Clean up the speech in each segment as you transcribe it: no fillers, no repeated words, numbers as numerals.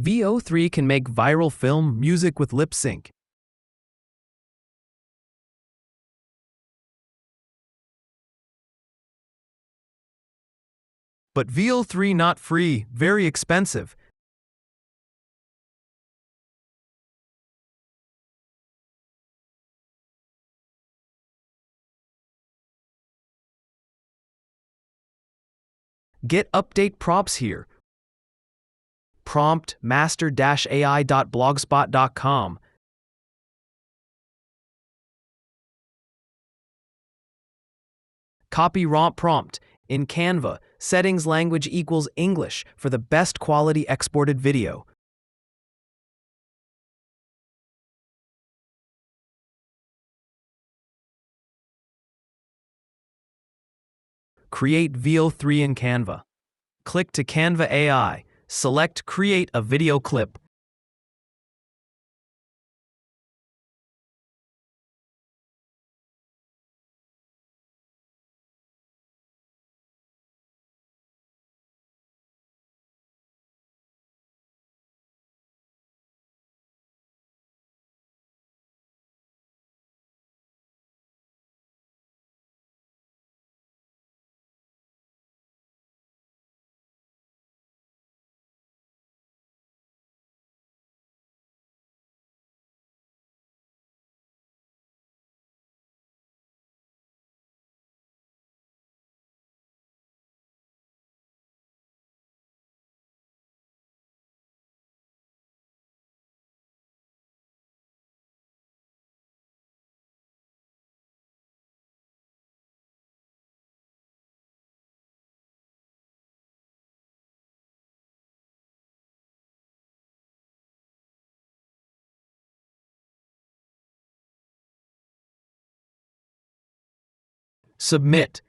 VO3 can make viral film music with lip sync. But VO3 not free, very expensive. Get update prompts here. Prompt master-ai.blogspot.com. Copy prompt in Canva. Settings language equals English for the best quality exported video. Create VO3 in Canva. Click to Canva AI. Select Create a video clip. Submit.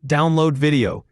Download video.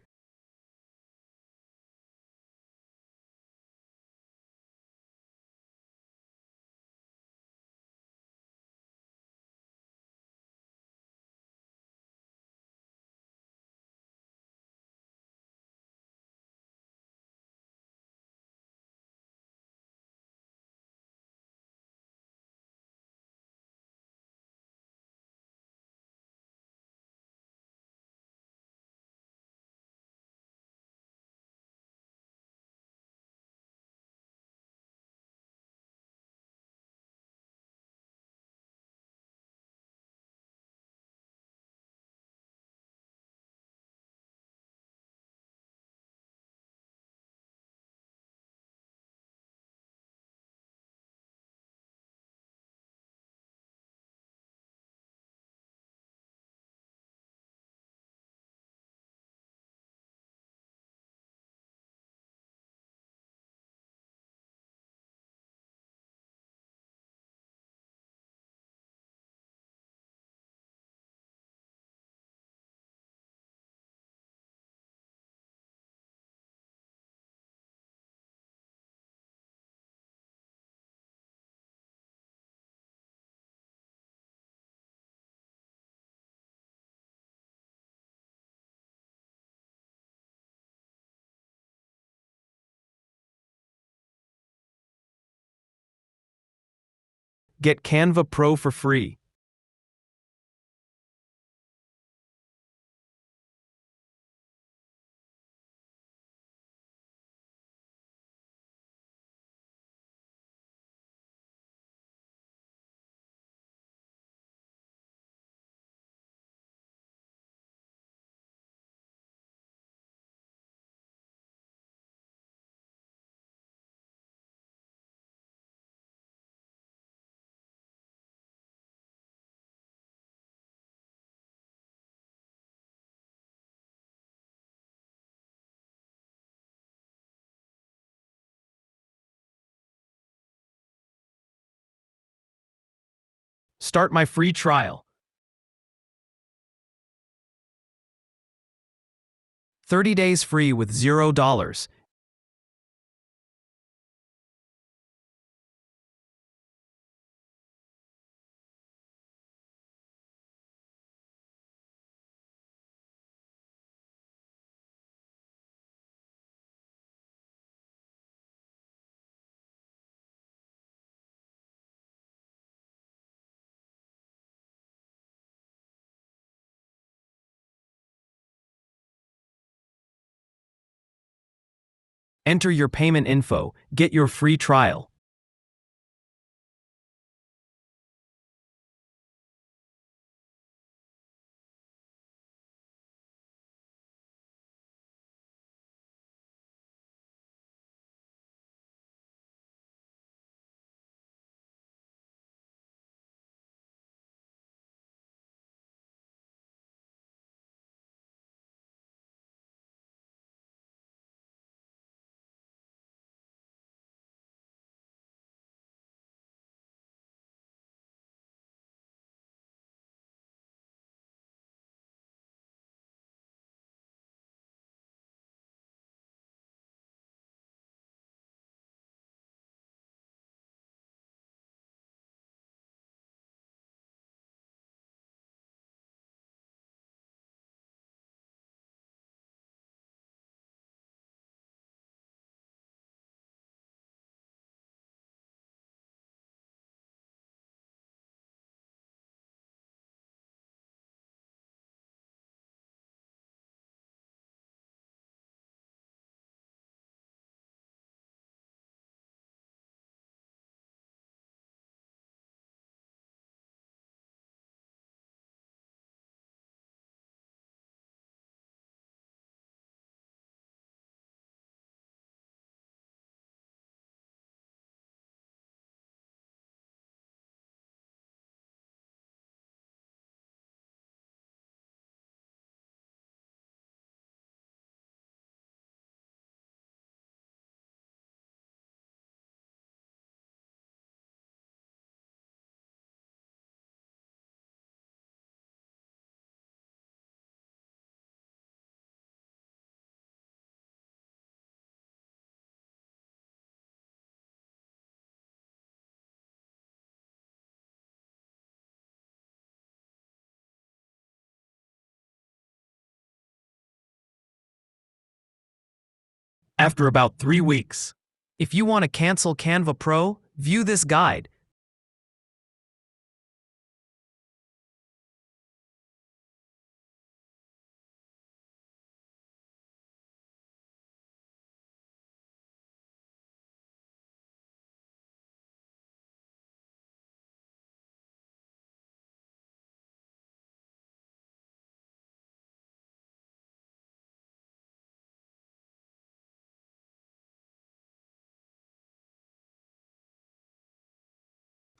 Get Canva Pro for free. Start my free trial. 30 days free with $0. Enter your payment info, get your free trial. After about 3 weeks. If you want to cancel Canva Pro, view this guide.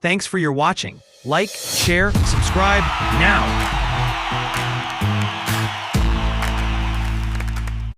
Thanks for your watching. Like, share, subscribe now.